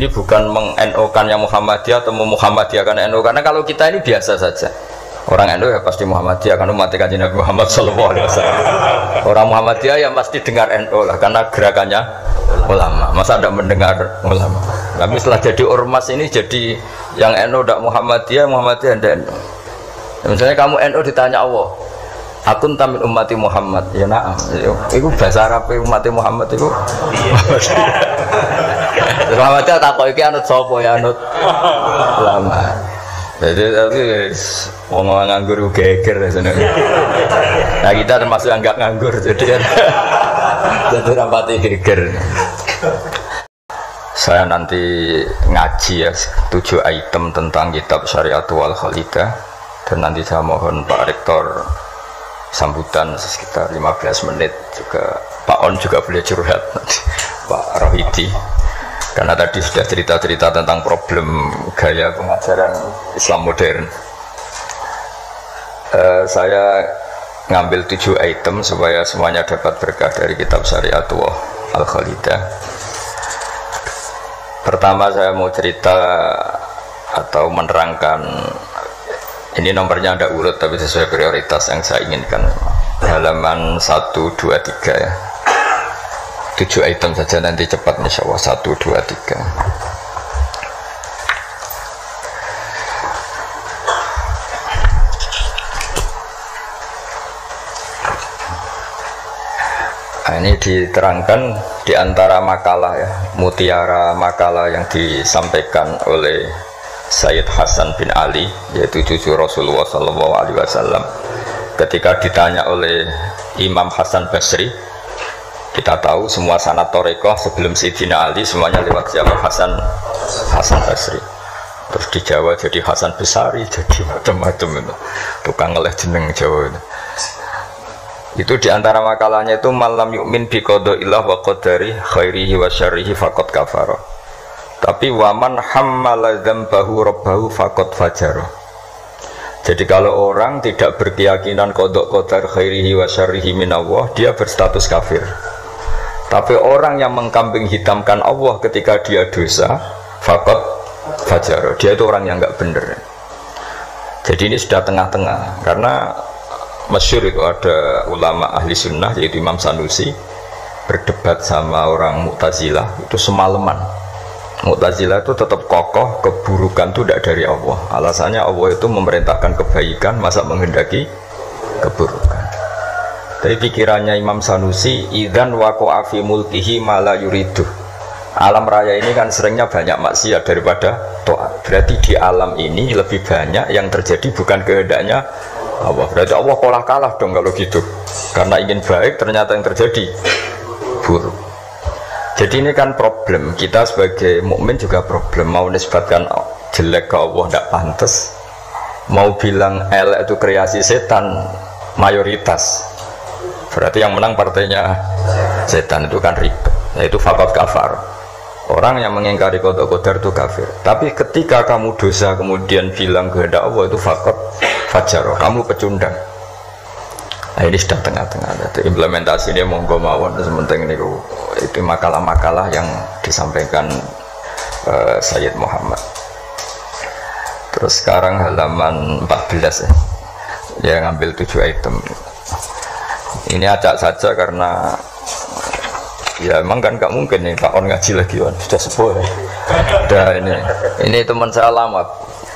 ini bukan meng-NO-kan yang Muhammadiyah atau Muhammadiyahkan NO, karena kalau kita ini biasa saja. Orang NU ya pasti Muhammadiyah karena umat Kanjeng Nabi Muhammad sallallahu alaihi wasallam. Orang Muhammadiyah yang pasti dengar NU lah karena gerakannya ulama. Masa tidak mendengar ulama? Tapi setelah jadi ormas ini jadi yang NU tidak Muhammadiyah, Muhammadiyah tidak NU. Misalnya kamu NU ditanya Allah, akun tamin ummati Muhammad, ya na'am. Itu bahasa Arab ummati Muhammad itu. Muhammadiyah tak kok iki anut sapa ya anut ulama. Jadi tapi ngomong nganggur geger sebenarnya. Nah kita termasuk yang nggak nganggur jadi rapati geger. Saya nanti ngaji ya 7 item tentang kitab Syariatul Khalidah dan nanti saya mohon Pak Rektor sambutan sekitar 15 menit juga. Pak On juga boleh curhat nanti Pak Rohidi. Karena tadi sudah cerita-cerita tentang problem gaya pengajaran Islam modern. Saya ngambil 7 item supaya semuanya dapat berkah dari kitab Syariatul Khalidah. Pertama saya mau cerita atau menerangkan, ini nomornya ada urut tapi sesuai prioritas yang saya inginkan. Halaman 1, 2, 3 ya. 7 item saja nanti cepat insya Allah. 1, 2, 3. Nah, ini diterangkan di antara makalah ya, mutiara makalah yang disampaikan oleh Sayyid Hasan bin Ali, yaitu cucu Rasulullah SAW. Ketika ditanya oleh Imam Hasan Basri, kita tahu semua sanad Thariqah sebelum Sayyidina Ali semuanya lewat siapa? Hasan Basri. Terus di Jawa jadi Hasan Besari, jadi macam-macam itu. Tukang ngeleh jeneng Jawa itu. Itu di antara makalahnya itu malam yu'min bi qadaillah wa qadari khairihi wa syarrihi faqad kafara. Tapi waman hammala dzambahu rabbahu faqad fajara. Jadi kalau orang tidak berkeyakinan qada qadar khairihi wa syarrihi minallah, dia berstatus kafir. Tapi orang yang mengkambing hitamkan Allah ketika dia dosa, faqad fajara, dia itu orang yang enggak benar. Jadi ini sudah tengah-tengah, karena masyhur itu ada ulama ahli sunnah yaitu Imam Sanusi berdebat sama orang Mu'tazilah itu semalaman. Mu'tazilah itu tetap kokoh keburukan itu tidak dari Allah. Alasannya Allah itu memerintahkan kebaikan, masa menghendaki keburukan. Dari pikirannya Imam Sanusi, idzan waqa'a fi mulkihi ma la yuridu. Alam raya ini kan seringnya banyak maksiat daripada taat. Berarti di alam ini lebih banyak yang terjadi bukan kehendaknya Allah. Berarti Allah kalah dong kalau gitu. Karena ingin baik ternyata yang terjadi buruk. Jadi ini kan problem. Kita sebagai mukmin juga problem. Mau nisbatkan jelek ke Allah tidak pantas. Mau bilang elek itu kreasi setan mayoritas. Berarti yang menang partainya setan, itu kan ribet. Yaitu faqad kafar. Orang yang mengingkari qada qadar itu kafir. Tapi ketika kamu dosa kemudian bilang kehendak Allah, itu faqad fajaro, kamu pecundang. Nah ini sudah tengah-tengah. Jadi implementasi ini monggo mawon. Sementing ini itu makalah-makalah yang disampaikan Sayyid Muhammad. Terus sekarang halaman 14 ya. Ya ngambil 7 item. Ini acak saja karena ya emang kan gak mungkin nih Pak On ngaji lagi kan, sudah sepuh ya. Udah ini teman saya lama,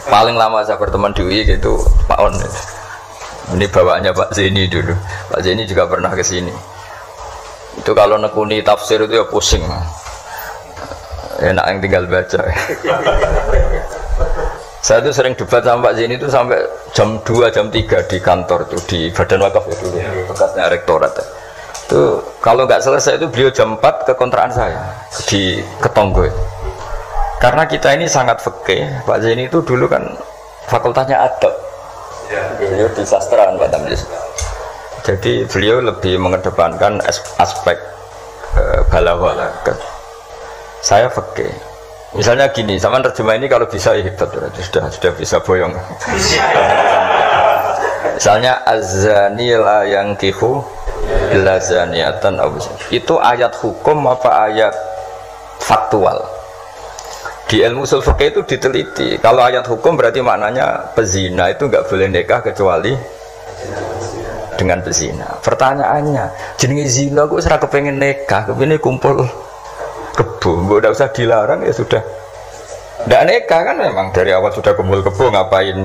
paling lama saya berteman di UI gitu Pak On. Ini bawaannya Pak Zeni dulu. Pak Zeni juga pernah ke sini. Itu kalau nekuni tafsir itu ya pusing. Enak yang tinggal baca. Saya tuh sering debat sama Pak Zeni itu sampai jam 2, jam 3 di kantor tuh, di Badan Wakaf ya dulu, bekasnya rektorat. Itu kalau nggak selesai itu beliau jam 4 ke kontrakan saya di Ketonggo. Karena kita ini sangat fikih. Pak Zeni itu dulu kan fakultasnya adab. Beliau di sastraan Pak Tamliz. Jadi beliau lebih mengedepankan aspek balawah. Saya fikih. Misalnya gini, sama terjemah ini kalau bisa ya hebat, sudah bisa boyong. Misalnya az-zani la yankihu illa zaniatan, itu ayat hukum apa ayat faktual? Di ilmu ushul fikih itu diteliti. Kalau ayat hukum berarti maknanya pezina itu nggak boleh nikah kecuali dengan pezina. Pertanyaannya, jenenge zina kok ora kepengen nikah, kepene kumpul kebo, udah usah dilarang ya sudah. Nggak nikah kan memang dari awal sudah kumpul kebo, ngapain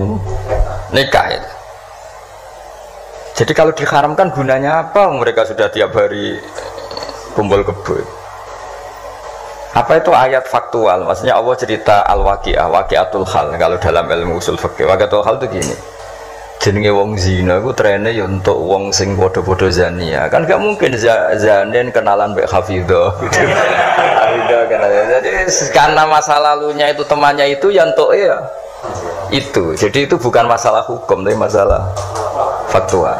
nikah ya. Jadi kalau diharamkan gunanya apa? Mereka sudah tiap hari kumpul kebo. Apa itu ayat faktual? Maksudnya Allah cerita al-waqi'ah, waqi'atul hal. Kalau dalam ilmu usul fikih, waqi'atul hal itu gini. Jenenge wong zina iku trene ya untuk wong sing padha-padha zania. Kan gak mungkin zanen kenalan mbek Hafidho gitu. Hafidho kenalan. Jadi karena masa lalunya itu temannya itu ya untuk ya itu. Jadi itu bukan masalah hukum tapi masalah faktual.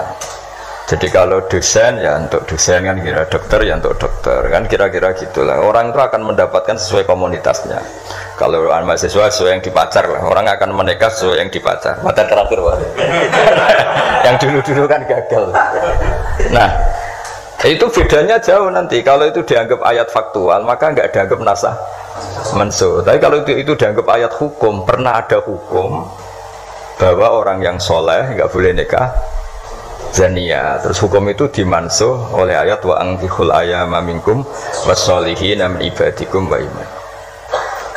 Jadi kalau dosen ya untuk dosen kan, kira dokter ya untuk dokter kan, kira-kira gitulah. Orang itu akan mendapatkan sesuai komunitasnya. Kalau mahasiswa sesuai yang dipacar lah, orang akan menikah sesuai yang dipacar. Pacar terakhir wah. Yang dulu-dulu kan gagal. Nah, itu bedanya jauh nanti. Kalau itu dianggap ayat faktual maka nggak dianggap nasah mansuh. Tapi kalau itu dianggap ayat hukum, pernah ada hukum bahwa orang yang soleh nggak boleh nikah zania, terus hukum itu dimansuh oleh ayat wa anqihul ayama minkum wassolihin min ibadikum wa iman.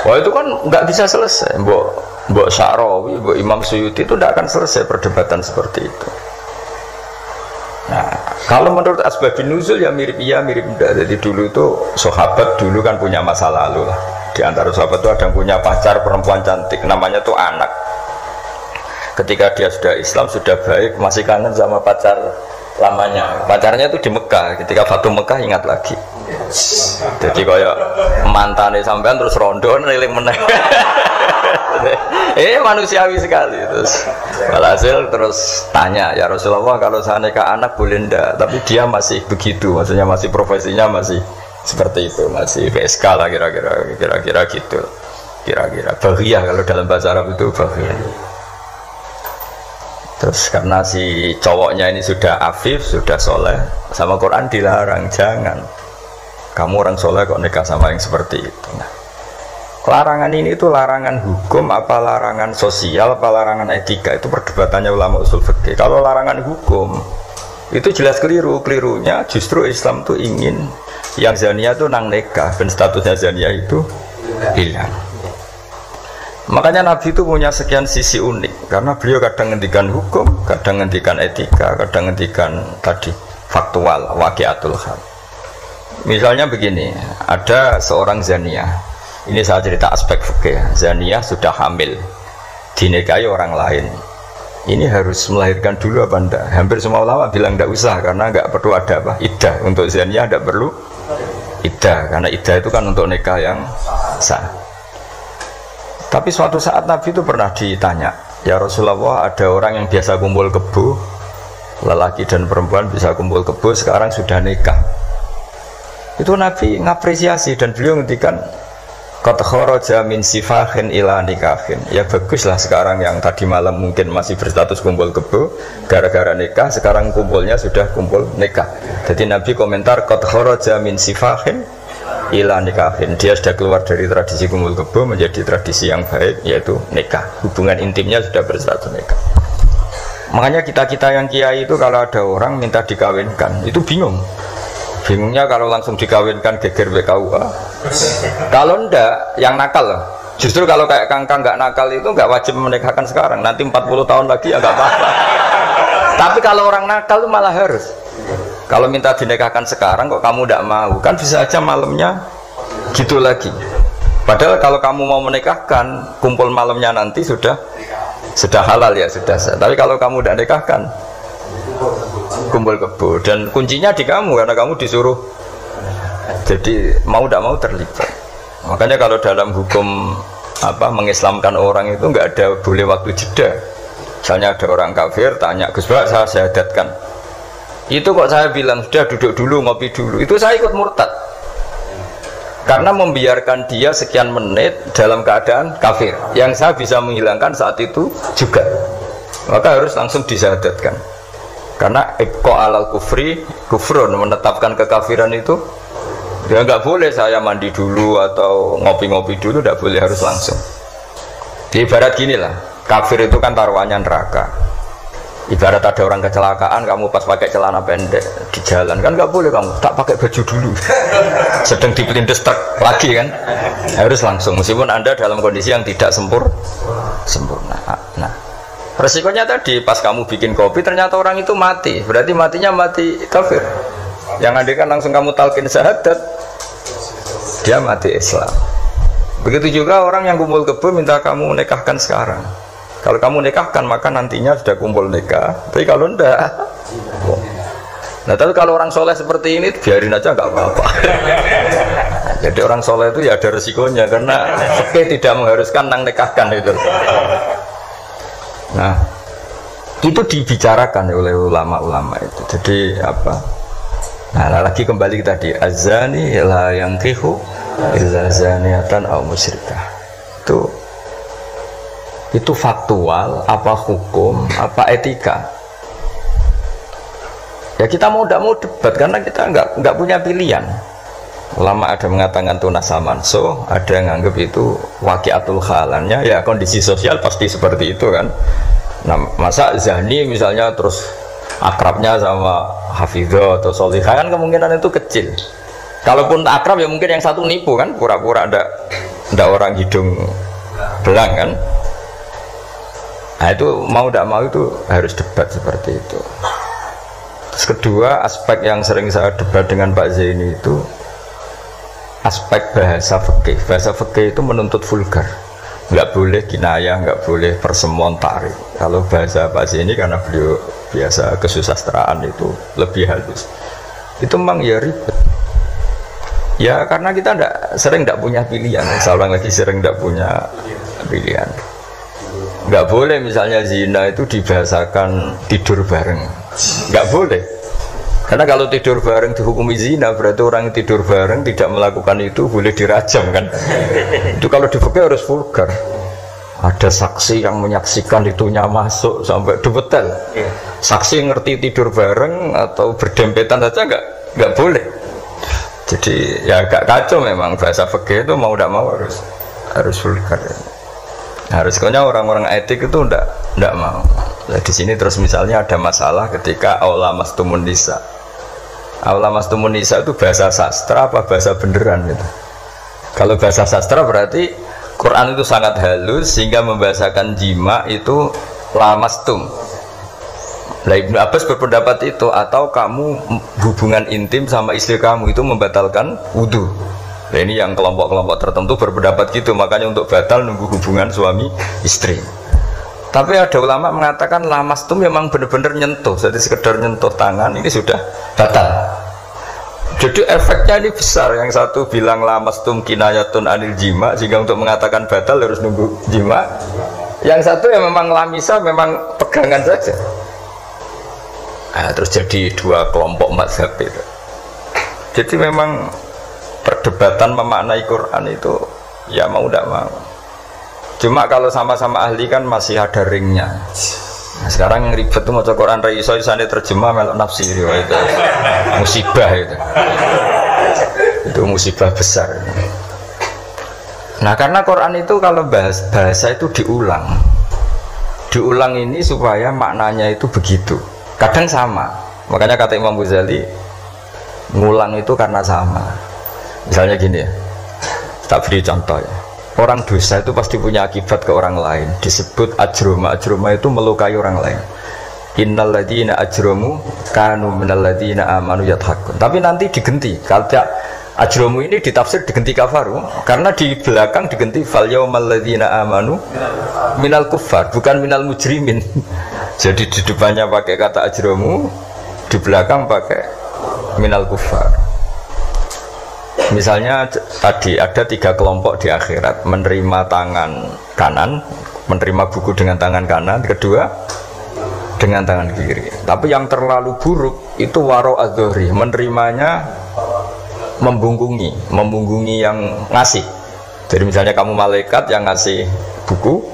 Wah itu kan nggak bisa selesai. Mbok Syarawi, Mbok Imam Suyuti itu tidak akan selesai perdebatan seperti itu. Nah, kalau menurut asbabun nuzul ya mirip iya mirip enggak. Jadi dulu itu sahabat dulu kan punya masa lalu lah. Di antara sahabat itu ada yang punya pacar perempuan cantik, namanya tuh Anak. Ketika dia sudah Islam, sudah baik, masih kangen sama pacar lamanya. Pacarnya itu di Mekah. Ketika Fatu Mekah ingat lagi. Jadi kayak mantannya sampean terus rondo neliling meneh. Manusiawi sekali. Terus walhasil terus tanya, ya Rasulullah kalau saya nikah anak boleh ndak? Tapi dia masih begitu, maksudnya masih profesinya masih seperti itu, masih PSK lah kira-kira gitu. Kira-kira baghiyah kalau dalam bahasa Arab itu baghiyah. Terus karena si cowoknya ini sudah afif, sudah soleh, sama Quran dilarang, jangan kamu orang soleh kok nikah sama yang seperti itu. Nah, larangan ini itu larangan hukum apa larangan sosial apa larangan etika, itu perdebatannya ulama usul fikih. Kalau larangan hukum itu jelas keliru. Kelirunya justru Islam tuh ingin yang zania tuh nang nikah dan statusnya zania itu hilang. Makanya Nabi itu punya sekian sisi unik, karena beliau kadang ngendikan hukum, kadang ngendikan etika, kadang ngendikan tadi faktual, waqi'atul hal. Misalnya begini, ada seorang zania, ini saya cerita aspek fikih, zania sudah hamil, dinikahi orang lain. Ini harus melahirkan dulu apa enggak? Hampir semua ulama bilang enggak usah, karena enggak perlu ada apa? Iddah. Untuk zania enggak perlu iddah, karena iddah itu kan untuk nikah yang sah. Tapi suatu saat Nabi itu pernah ditanya, ya Rasulullah, ada orang yang biasa kumpul kebo, lelaki dan perempuan bisa kumpul kebo, sekarang sudah nikah. Itu Nabi ngapresiasi dan beliau ngendikan qad kharaja min sifahin ila nikahin. Ya baguslah sekarang yang tadi malam mungkin masih berstatus kumpul kebo, gara-gara nikah sekarang kumpulnya sudah kumpul nikah. Jadi Nabi komentar qad kharaja min sifahin ila nikahin, dia sudah keluar dari tradisi kumpul kebo menjadi tradisi yang baik, yaitu nikah. Hubungan intimnya sudah berstatus nikah. Makanya kita yang kiai itu kalau ada orang minta dikawinkan itu bingungnya kalau langsung dikawinkan geger BKUA. Kalau ndak yang nakal, justru kalau kayak kangkang nggak nakal itu nggak wajib menikahkan sekarang, nanti 40 tahun lagi ya nggak apa-apa. Tapi kalau orang nakal itu malah harus. Kalau minta dinikahkan sekarang kok kamu tidak mau, kan bisa aja malamnya gitu lagi. Padahal kalau kamu mau menikahkan, kumpul malamnya nanti sudah halal ya, sudah sah. Tapi kalau kamu tidak nikahkan, kumpul kebo, dan kuncinya di kamu karena kamu disuruh. Jadi mau tidak mau terlibat. Makanya kalau dalam hukum mengislamkan orang itu nggak ada boleh waktu jeda. Misalnya ada orang kafir tanya, Gus Bak, saya syahadatkan. Itu kok saya bilang sudah duduk dulu, ngopi dulu, itu saya ikut murtad karena membiarkan dia sekian menit dalam keadaan kafir yang saya bisa menghilangkan saat itu juga, maka harus langsung disyahadatkan. Karena ibqa alal kufri kufrun, menetapkan kekafiran itu Ya nggak boleh saya mandi dulu atau ngopi-ngopi dulu, nggak boleh, harus langsung. Di ibarat gini lah, kafir itu kan taruhannya neraka. Ibarat ada orang kecelakaan, kamu pas pakai celana pendek di jalan, kan nggak boleh kamu tak pakai baju dulu. Sedang dipelindes truk lagi kan, harus langsung. Meskipun anda dalam kondisi yang tidak sempurna. Nah, resikonya tadi pas kamu bikin kopi ternyata orang itu mati, berarti matinya mati kafir. Yang ada kan langsung kamu talqin syahadat, dia mati Islam. Begitu juga orang yang kumpul kebo minta kamu nikahkan sekarang. Kalau kamu nikahkan maka nantinya sudah kumpul nikah. Tapi kalau enggak, nah tapi kalau orang soleh seperti ini biarin aja nggak apa-apa. Jadi orang soleh itu ya ada resikonya karena fikih tidak mengharuskan nang nikahkan itu. Nah itu dibicarakan oleh ulama-ulama itu. Jadi apa? Nah lagi kembali tadi azani la yankihu illa zaniatan aw musyrikah. Itu faktual, apa hukum, apa etika? Ya kita mau tidak mau debat karena kita nggak punya pilihan. Ulama ada mengatakan tunas samanso, ada yang anggap itu waqiatul halannya, ya kondisi sosial pasti seperti itu kan. Nah masa zani misalnya terus akrabnya sama hafidho atau solihah kan kemungkinan itu kecil. Kalaupun akrab ya mungkin yang satu nipu kan, pura-pura ada orang hidung belang kan. Nah itu mau tidak mau itu harus debat seperti itu. Terus kedua aspek yang sering saya debat dengan Pak Zaini itu aspek bahasa fikih. Bahasa fikih itu menuntut vulgar, nggak boleh kinayah, nggak boleh persemuan tarik. Kalau bahasa Pak Zaini karena beliau biasa kesusastraan itu lebih halus. Itu memang ya ribet. Ya karena kita sering tidak punya pilihan. Saya ulang lagi, sering tidak punya pilihan. Nggak boleh misalnya zina itu dibahasakan tidur bareng, nggak boleh. Karena kalau tidur bareng dihukumi zina, berarti orang yang tidur bareng tidak melakukan itu boleh dirajam kan. Itu kalau di fikih harus vulgar. Ada saksi yang menyaksikan itunya masuk sampai detail. Saksi ngerti tidur bareng atau berdempetan saja nggak boleh. Jadi ya agak kacau memang bahasa fikih itu mau tidak mau harus vulgar. Harusnya orang-orang etik itu ndak mau. Nah, di sini terus misalnya ada masalah ketika aula mastumun nisa. Aula mastumun nisa itu bahasa sastra apa bahasa beneran gitu. Kalau bahasa sastra berarti Quran itu sangat halus sehingga membahasakan jima itu lamastum. Nah, Ibnu Abbas berpendapat itu, atau kamu hubungan intim sama istri kamu itu membatalkan wudu. Nah ini yang kelompok-kelompok tertentu berpendapat gitu, makanya untuk batal nunggu hubungan suami istri. Tapi ada ulama mengatakan lamastum memang benar-benar nyentuh, jadi sekedar nyentuh tangan ini sudah batal. Jadi efeknya ini besar. Yang satu bilang lamastum kinayatun anil jima, sehingga untuk mengatakan batal harus nunggu jima. Yang satu yang memang lamisa, memang pegangan saja. Nah, terus jadi dua kelompok mazhab itu. Jadi memang perdebatan memaknai Quran itu ya mau tidak mau. Cuma kalau sama-sama ahli kan masih ada ringnya. Nah, sekarang yang ribet itu mau Quran raiso isane terjemah melok nafsir itu musibah itu. Itu musibah besar. Nah karena Quran itu kalau bahasa itu diulang ini supaya maknanya itu begitu. Kadang sama. Makanya kata Imam Ghazali ngulang itu karena sama. Misalnya gini ya, tak beri contoh ya. Orang dosa itu pasti punya akibat ke orang lain. Disebut ajroma. Ajroma itu melukai orang lain. Innal ladzina ajromu kanu minal ladzina amanu yadhakun. Tapi nanti digenti. Kalau ajromu ini ditafsir digenti kafaru, karena di belakang digenti fal yaumal ladzina amanu minal kuffar, bukan minal mujrimin. Jadi di depannya pakai kata ajromu, di belakang pakai minal kuffar. Misalnya tadi ada 3 kelompok di akhirat, menerima tangan kanan, menerima buku dengan tangan kanan, kedua dengan tangan kiri. Tapi yang terlalu buruk itu waro adzohri, menerimanya membungkungi yang ngasih. Jadi misalnya kamu malaikat yang ngasih buku,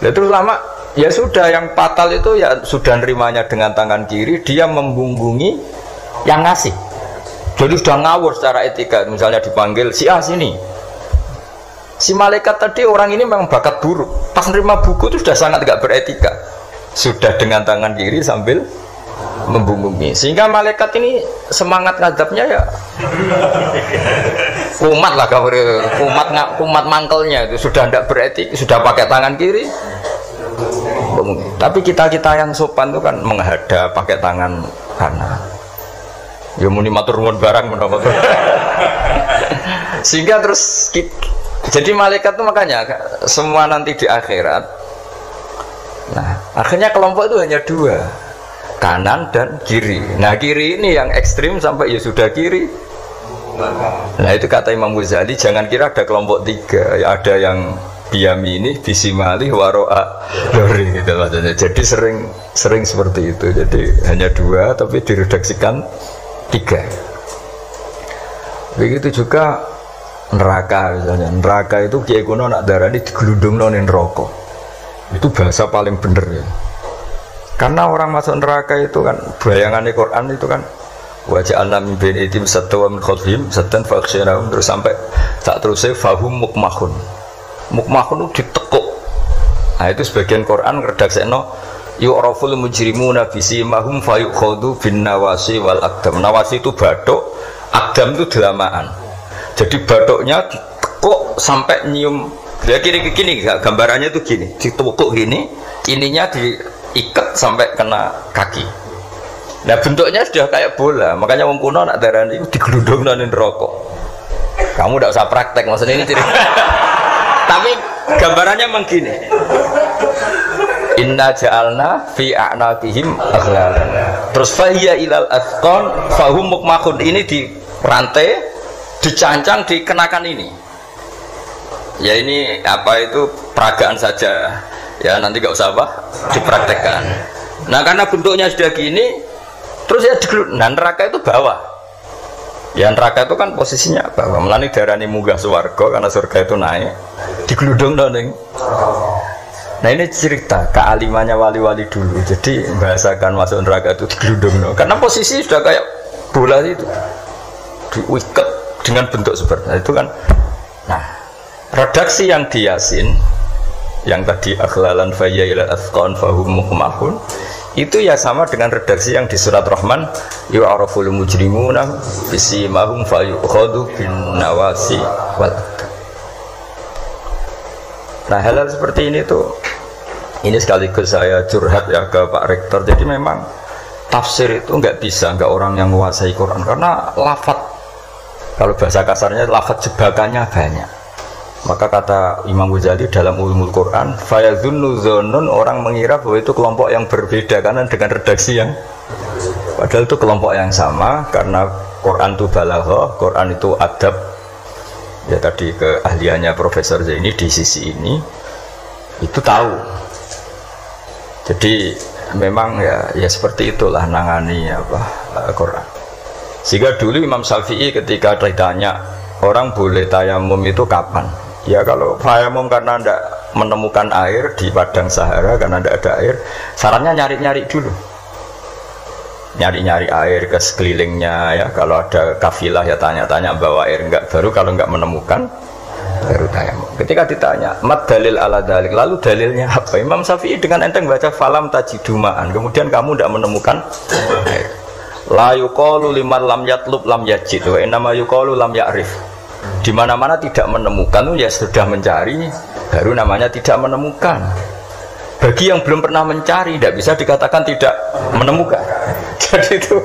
terus lama ya sudah, yang fatal itu ya sudah nerimanya dengan tangan kiri, dia membungkungi yang ngasih. Jadi sudah ngawur secara etika. Misalnya dipanggil si A sini, si malaikat tadi orang ini memang bakat buruk. Pas nerima buku itu sudah sangat tidak beretika. Sudah dengan tangan kiri sambil membungkumi. Sehingga malaikat ini semangat ngadapnya ya kumat lah, kumat mangkelnya itu sudah tidak beretik, sudah pakai tangan kiri. Tapi kita yang sopan itu kan menghadap pakai tangan kanan. Ya muni matur nuwun barang menapa. Sehingga terus jadi malaikat itu makanya semua nanti di akhirat. Nah, akhirnya kelompok itu hanya dua, kanan dan kiri. Nah, kiri ini yang ekstrim sampai ya sudah kiri. Nah, itu kata Imam Ghazali, jangan kira ada kelompok tiga, ya ada yang biyamini, bisimali, waro'a dori gitu maksudnya. Jadi sering seperti itu. Jadi hanya dua tapi diredaksikan tiga. Begitu juga neraka misalnya. Neraka itu kiai kuno nak darani digelundungno ning neraka. Itu bahasa paling bener ya. Karena orang masuk neraka itu kan bayangannya Quran itu kan wajah alam bin itim satwa min khalfihim satan fakhshirahum terus sampai tak terusnya fahum mukmahun. Mukmahun itu ditekuk. Nah itu sebagian Quran redaksekno yu'raful mujrimuna bisimahum fayukhadhu bin nawasi wal aqdam. Nawasi itu bathuk, aqdam itu delamaan. Jadi bathuknya ditekuk sampai nyium. Ya kiri gini gambarannya itu gini, ditekuk gini, ininya diikat sampai kena kaki. Nah bentuknya sudah kayak bola, makanya wong kuno nak darani itu digelundungno ning neraka. Kamu tidak usah praktek, maksudnya ini ciri. Tapi gambarannya memang gini. Inna ja'alna fi a'naqihim aghlal. Terus fahiya ilal athqan fahum mukmahun. Ini di rantai, dicancang, dikenakan ini. Ya ini apa itu peragaan saja. Ya nanti gak usah apa dipraktekkan. Nah karena bentuknya sudah gini, terus ya digelundung. Nah neraka itu bawah. Ya neraka itu kan posisinya bawah. Melani darani munggah swarga karena surga itu naik. Digelundung ning. Nah ini cerita kealimannya wali-wali dulu. Jadi bahasakan masuk neraka itu digelundung. Karena posisi sudah kayak bola itu. Diikat dengan bentuk seperti itu kan. Nah, redaksi yang di Yasin yang tadi akhlalan fayya ila athqan fahum mukmahun itu ya sama dengan redaksi yang di surat Rahman yu'araful mujrimuna bisimahum fayukhadhu bin nawasi wal aqdam. Nah hal-hal seperti ini tuh, ini sekaligus saya curhat ya ke Pak Rektor. Jadi memang tafsir itu nggak bisa, nggak orang yang menguasai Quran karena lafaz, kalau bahasa kasarnya lafaz jebakannya banyak. Maka kata Imam Ghazali dalam Ulumul Quran, fayadhunnu dzannun, orang mengira bahwa itu kelompok yang berbeda karena dengan redaksi yang padahal itu kelompok yang sama karena Quran itu balaghah, Quran itu adab. Ya tadi keahliannya Profesor Zaini di sisi ini itu tahu. Jadi memang ya seperti itulah nangani Quran. Sehingga dulu Imam Syafi'i ketika ditanya orang boleh tayamum itu kapan? Ya kalau tayamum karena tidak menemukan air di padang Sahara karena tidak ada air, sarannya nyari-nyari dulu. Nyari-nyari air ke sekelilingnya ya, kalau ada kafilah ya tanya-tanya bawa air enggak, baru kalau enggak menemukan baru tayamum. Ketika ditanya mat dalil ala dalik, lalu dalilnya apa? Imam Syafi'i dengan enteng baca falam tajidumaan, kemudian kamu tidak menemukan air. La yuqalu liman lam yatlub lam yajid wa innama yuqalu lam ya'rif. Di mana-mana tidak menemukan ya sudah mencari, baru namanya tidak menemukan. Bagi yang belum pernah mencari tidak bisa dikatakan tidak menemukan. Jadi itu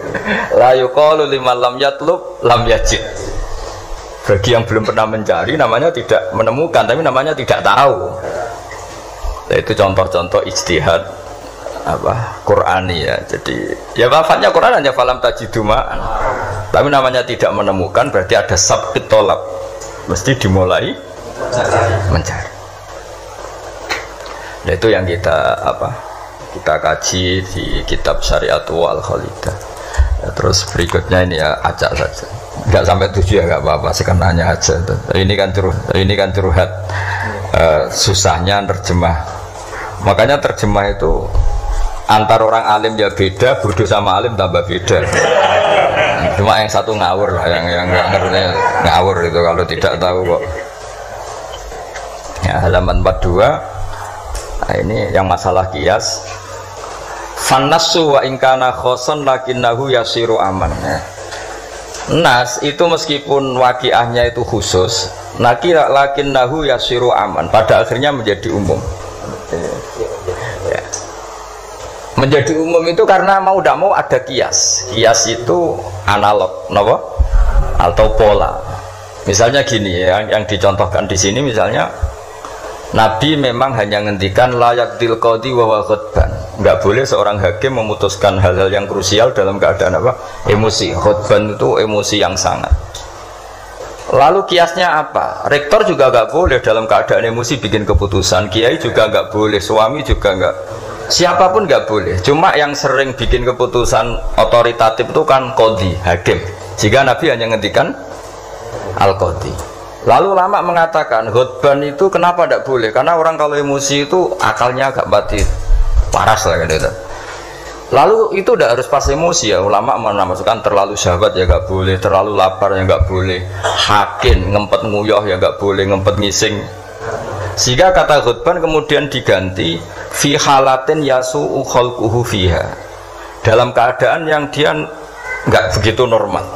la yuqalu liman lam yatlub lam yajid. Bagi yang belum pernah mencari namanya tidak menemukan, tapi namanya tidak tahu. Nah, itu contoh-contoh ijtihad Qur'ani ya. Jadi ya wafatnya Quran hanya falam tajidumaan. Tapi namanya tidak menemukan berarti ada sabqit tolab. Mesti dimulai mencari. Nah itu yang kita kaji di kitab Syariatu Al-Khalidah. Ya, terus berikutnya ini ya acak saja. Enggak sampai 7 ya enggak apa-apa, sekenanya aja. Ini kan curhat susahnya terjemah. Makanya terjemah itu antar orang alim ya beda, bodoh sama alim tambah beda. Cuma yang satu ngawur lah, yang nggak ngerti ngawur itu kalau tidak tahu kok. Ya, halaman 42. Nah, ini yang masalah kias. Fannasu wa ingkana khoson lakinnahu yasiru aman. Ya. Nas itu meskipun waqiahnya itu khusus, lakinnahu yasiru aman. Pada akhirnya menjadi umum. Ya. Menjadi umum itu karena mau tidak mau ada kias. Kias itu analog, kenapa? Atau pola. Misalnya gini, yang dicontohkan di sini misalnya. Nabi memang hanya ngendikan layak dil qadi wa khutban. Enggak boleh seorang hakim memutuskan hal-hal yang krusial dalam keadaan apa? Emosi. Khutban itu emosi yang sangat. Lalu kiasnya apa? Rektor juga enggak boleh dalam keadaan emosi bikin keputusan. Kiai juga enggak boleh, suami juga enggak. Siapapun enggak boleh. Cuma yang sering bikin keputusan otoritatif itu kan qadi, hakim. Jika Nabi hanya ngendikan al-qadi. Lalu ulama mengatakan khutban itu kenapa tidak boleh? Karena orang kalau emosi itu akalnya agak mati paras lah gitu. Lalu itu tidak harus pas emosi ya. Ulama menamakan terlalu syahwat ya nggak boleh, terlalu lapar ya nggak boleh, hakin ngempet nguyuh ya nggak boleh, ngempet ngising. Sehingga kata khutban kemudian diganti fi halatin yasu'u khalquhu fiha. Dalam keadaan yang dia nggak begitu normal.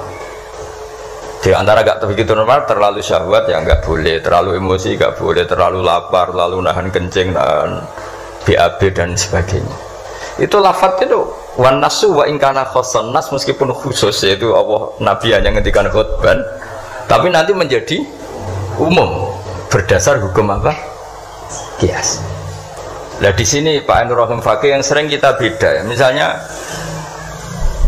Di antara gak begitu normal, terlalu syahwat ya nggak boleh, terlalu emosi nggak boleh, terlalu lapar, lalu nahan kencing, nahan BAB dan sebagainya. Itu lafadz itu wan nasu wa ingkana khosan nas meskipun khusus yaitu Allah Nabi hanya ngendikan khutban, tapi nanti menjadi umum berdasar hukum apa? Kias. Nah di sini Pak Ainur Rahim Fakih yang sering kita beda ya. Misalnya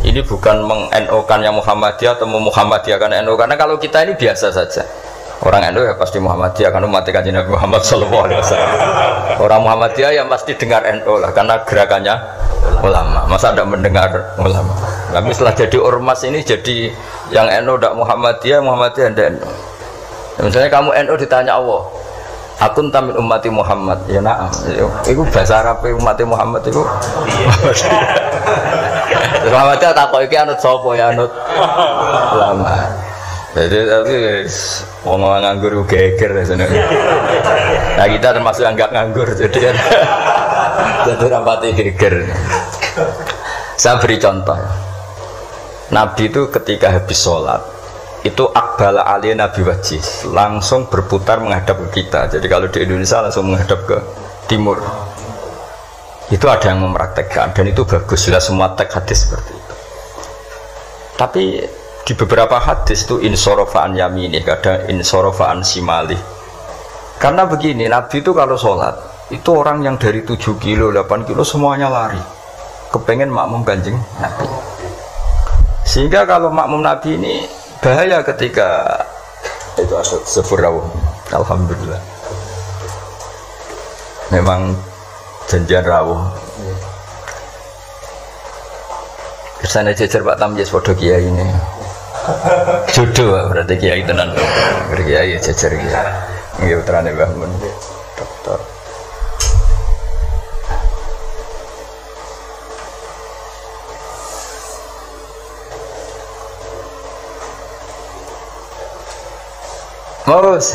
ini bukan meng-NO-kan yang Muhammadiyah atau Muhammadiyahkan NO, karena kalau kita ini biasa saja. Orang NO ya pasti Muhammadiyah karena umat Nabi Muhammad SAW. Orang Muhammadiyah yang pasti dengar NO lah karena gerakannya ulama. Masa tidak mendengar ulama? Tapi setelah jadi ormas ini jadi yang NO tidak Muhammadiyah, Muhammadiyah tidak NO. Misalnya kamu NO ditanya Allah, akun tamin ummati Muhammad, ya naam. Itu bahasa Arab ummati Muhammad itu. Muhammadiyah tak kok iki anut sapa ya anut ulama. Jadi tapi ngomong nganggur geger sebenarnya. Nah kita termasuk yang enggak nganggur jadi jadi rapati geger. Saya beri contoh. Nabi itu ketika habis sholat itu akbala ali nabi wajih langsung berputar menghadap ke kita. Jadi kalau di Indonesia langsung menghadap ke timur. Itu ada yang mempraktekkan dan itu bagus, jelas semua teks hadis seperti itu. Tapi di beberapa hadis itu insorofaan yamini, kadang insorofaan simali. Karena begini, Nabi itu kalau sholat itu orang yang dari 7 kilo, 8 kilo semuanya lari kepengen makmum Kanjeng Nabi. Sehingga kalau makmum Nabi ini bahaya ketika itu asal sepurawu. Alhamdulillah. Memang janjian rawuh. Kersane jejer Pak Tamyiz padha kiai ini. Jodoh berarti kiai tenan. Kiai jejer kiai. Nggih putrane Mbah Mun. Dokter. Mas,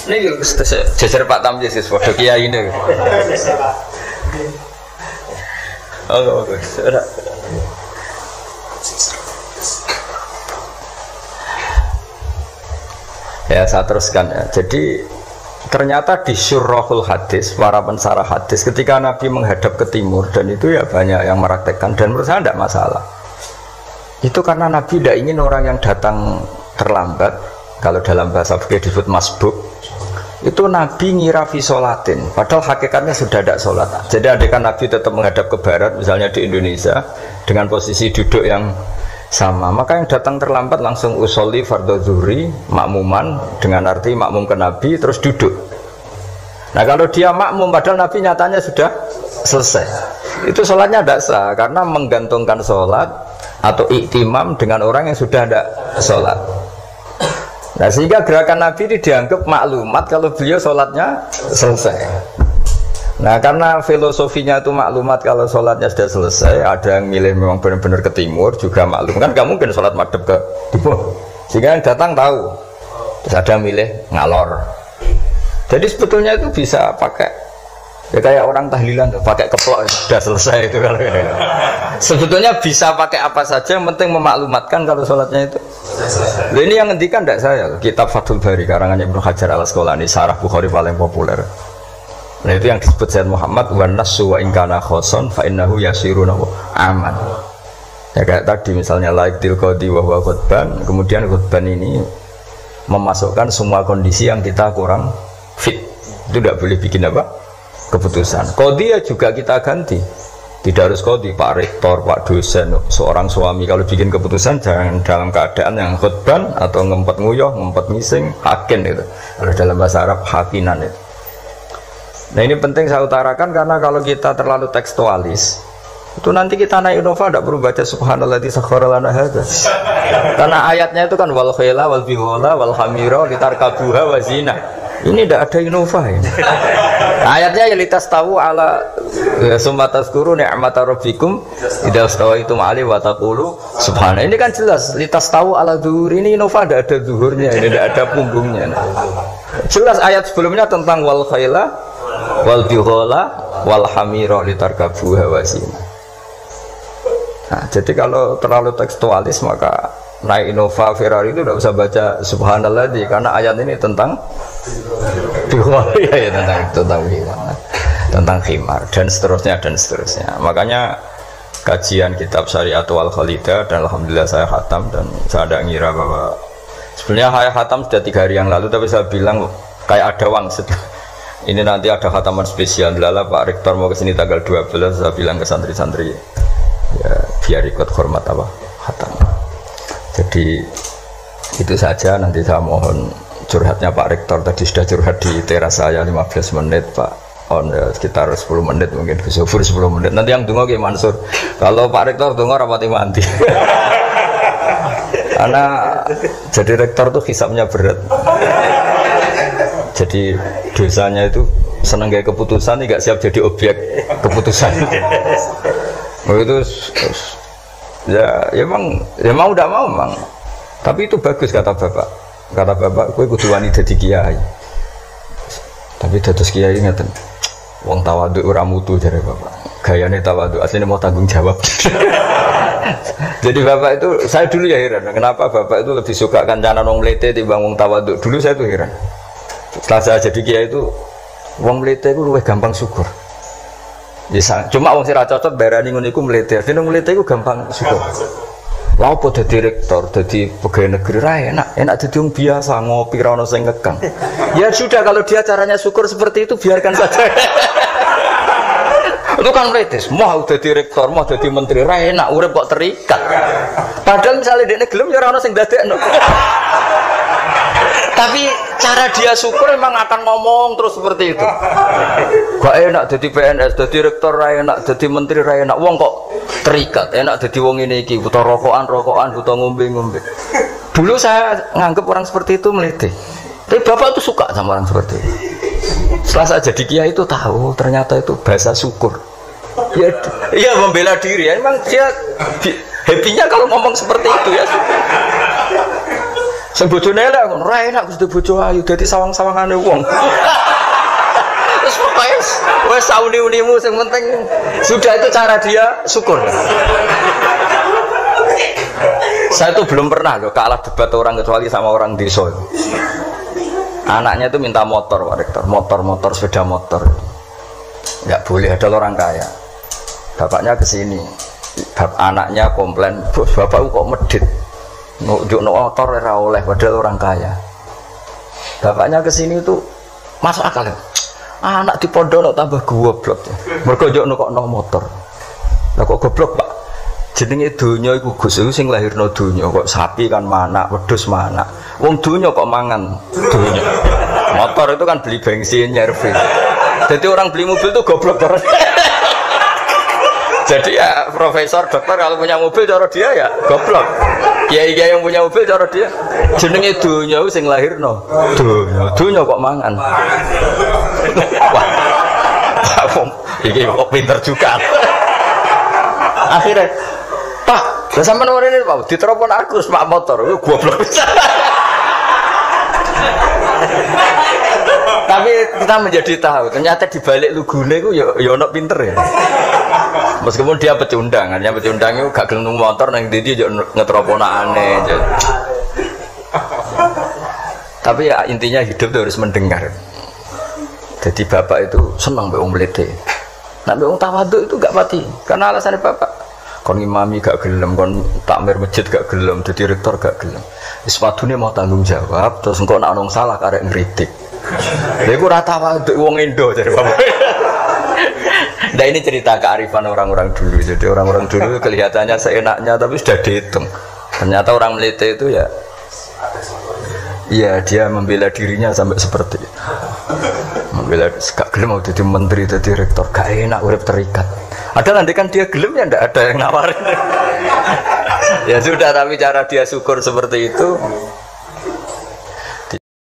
ini jejer Pak Tamyiz padha kiai ini. Oh, bagus. Ya, saya teruskan ya. Jadi ternyata di syurahul hadis, para pensarah hadis ketika Nabi menghadap ke timur dan itu ya banyak yang meraktekkan dan menurut saya tidak masalah. Itu karena Nabi tidak ingin orang yang datang terlambat, kalau dalam bahasa fikih disebut masbuk. Itu Nabi ngira fi sholatin, padahal hakikatnya sudah tidak sholat. Jadi andaikan Nabi tetap menghadap ke barat, misalnya di Indonesia dengan posisi duduk yang sama, maka yang datang terlambat langsung usolli fardhu zuhri makmuman dengan arti makmum ke Nabi terus duduk. Nah kalau dia makmum padahal Nabi nyatanya sudah selesai, itu sholatnya tidak sah karena menggantungkan sholat atau iktimam dengan orang yang sudah tidak sholat. Nah sehingga gerakan Nabi ini dianggap maklumat kalau beliau sholatnya selesai. Nah karena filosofinya itu maklumat kalau sholatnya sudah selesai, ada yang milih memang benar-benar ke timur juga maklum kan gak mungkin sholat madhab ke timur, sehingga yang datang tahu. Terus ada yang milih ngalor. Jadi sebetulnya itu bisa pakai ya kayak orang tahlilan tuh, pakai keplok sudah selesai itu kalau ya. Sebetulnya bisa pakai apa saja, yang penting memaklumatkan kalau sholatnya itu. Nah, ini yang ngendikan tidak saya, kitab Fathul Bari karangannya Ibnu Hajar al-Asqalani, Syarah Bukhari paling populer. Nah itu yang disebut Sayyid Muhammad wa nasu wa ingkana khoson fa innahu yasiruna aman. Ya kayak tadi misalnya like til qadi wa huwa khutban, kemudian khutban ini memasukkan semua kondisi yang kita kurang fit. Itu tidak boleh bikin apa? Keputusan. Qadi ya juga kita ganti. Tidak harus qadi, Pak Rektor, Pak dosen, seorang suami kalau bikin keputusan jangan dalam keadaan yang khutban atau ngempet nguyuh, ngempet ngising, hakin itu. Kalau dalam bahasa Arab hakinan itu. Nah ini penting saya utarakan karena kalau kita terlalu tekstualis itu nanti kita naik Innova tidak perlu baca subhanalladzi sakhkhara lana hadza. Karena ayatnya itu kan wal khayla wal bighala wal hamira litarkabuha wa zina. Ini tidak ada Innova ini. Ayatnya ya litas tahu ala summa tazkuru ni'mata rabbikum idza stawaitum alaihi wa taqulu subhana. Ini kan jelas litas tahu ala zuhur, ini Innova tidak ada zuhurnya, ini tidak ada punggungnya. Jelas ayat sebelumnya tentang wal khayla wal bighala wal hamira litarkabuha wa zina. Nah, jadi kalau terlalu tekstualis maka naik Innova Ferrari itu tidak usah baca subhanalladzi karena ayat ini tentang bighala ya tentang khimar dan seterusnya dan seterusnya. Makanya kajian kitab Syariat wal Khalidah dan alhamdulillah saya khatam dan saya tidak ngira bahwa sebenarnya saya khatam sudah 3 hari yang lalu tapi saya bilang kayak ada wangsit. Ini nanti ada khataman spesial lala Pak Rektor mau kesini tanggal 12 saya bilang ke santri-santri ya biar ikut hormat apa khatam. Jadi itu saja, nanti saya mohon curhatnya Pak Rektor tadi sudah curhat di teras saya 15 menit Pak ya, sekitar 10 menit mungkin Zuhur 10 menit nanti yang dungo ke Mansur kalau Pak Rektor dungo rapati mati karena jadi rektor tuh hisapnya berat. Jadi dosanya itu senang gaya keputusan, tidak siap jadi objek keputusan. Itu ya mau udah mau memang. Tapi itu bagus kata bapak. Kata bapak, gue kudu wani dadi kiai. Tapi dados kiai ngeten. Wong tawadhu ora mutu jare bapak. Gayane tawadhu, asline mau tanggung jawab. Jadi bapak itu, saya dulu ya heran. Kenapa bapak itu lebih suka kancanan wong mlete timbang wong tawadhu. Dulu saya tuh heran. Setelah saya jadi kiai itu wong mlete itu luwih gampang syukur. Ya, cuma wong sing ra cocok berani ngono iku mlete. Dene mlete iku gampang syukur. Lah opo dadi rektor, dadi pegawai negeri ra enak dadi wong biasa ngopi ra ono sing ngekang. Ya sudah kalau dia caranya syukur seperti itu biarkan saja. Itu kan mlete, mau dadi rektor, mau dadi menteri ra enak urip kok terikat. Padahal misalnya dekne gelem ya ora ono sing dadekno. Tapi cara dia syukur memang akan ngomong terus seperti itu. Gak enak jadi PNS, jadi rektor ra enak, jadi menteri ra enak. Wong kok terikat, enak jadi wong ini iki, butuh rokokan, butuh ngombe. Dulu saya nganggap orang seperti itu melete. Tapi bapak itu suka sama orang seperti itu. Setelah saya jadi kiai itu tahu ternyata itu bahasa syukur. Ya membela diri. Ya, memang dia happy-nya kalau ngomong seperti itu ya. Sing bojone elek ngono, ra enak Gusti bojo ayu dadi sawang-sawangane wong. Terus pokoke wis sauni-unimu sing penting sudah itu cara dia syukur. Saya tuh belum pernah loh kalah debat orang kecuali sama orang desa. Anaknya itu minta motor Pak Rektor, motor, sepeda motor. Enggak boleh ada orang kaya. Bapaknya kesini, anaknya komplain, bapakku kok medit. Nunjuk motor ora oleh padahal orang kaya. Bapaknya kesini itu masuk akal ya. Anak di pondok tambah goblok. Mergo njuk nukokno motor. Lah kok goblok, Pak? Jenenge donya iku Gus sing lahirno donya kok sapi kan mana, wedhus mana. Wong donya kok mangan donya. Motor itu kan beli bensin nyervis. Jadi orang beli mobil tuh goblok terus. Jadi ya profesor, dokter kalau punya mobil cara dia ya goblok. Kiai-kiai yang punya mobil cara dia jenenge donya sing lahirno. Donya kok mangan. Wah. Iki kok pinter juga. Akhirnya, Pak, lah sampean ora ini Pak, ditelepon Agus Pak motor, itu goblok bisa. Tapi kita menjadi tahu, ternyata di balik lugune itu ya ono pinter ya. Meskipun dia pecundang, artinya pecundang itu gak gelem motor nang ndi dia ngetroponakane. Tapi ya, intinya hidup itu harus mendengar. Jadi bapak itu senang mbek wong mlete. Nek mbek wong tawaduk itu gak pati. Karena alasannya bapak kon imami gak gelem, kon takmir masjid gak gelem, dadi rektor gak gelem. Wis wadune mau tanggung jawab, terus engko nek ana salah karek ngritik. Lha iku ora tawaduk wong Indo jare bapak. Nah ini cerita kearifan orang-orang dulu. Jadi orang-orang dulu kelihatannya seenaknya tapi sudah dihitung. Ternyata orang Mlete itu ya, iya dia membela dirinya sampai seperti itu. Membela gak gelem mau jadi menteri, jadi rektor, gak enak urip terikat. Ada nanti kan dia gelem ya ndak ada yang nawarin. Ya sudah, tapi cara dia syukur seperti itu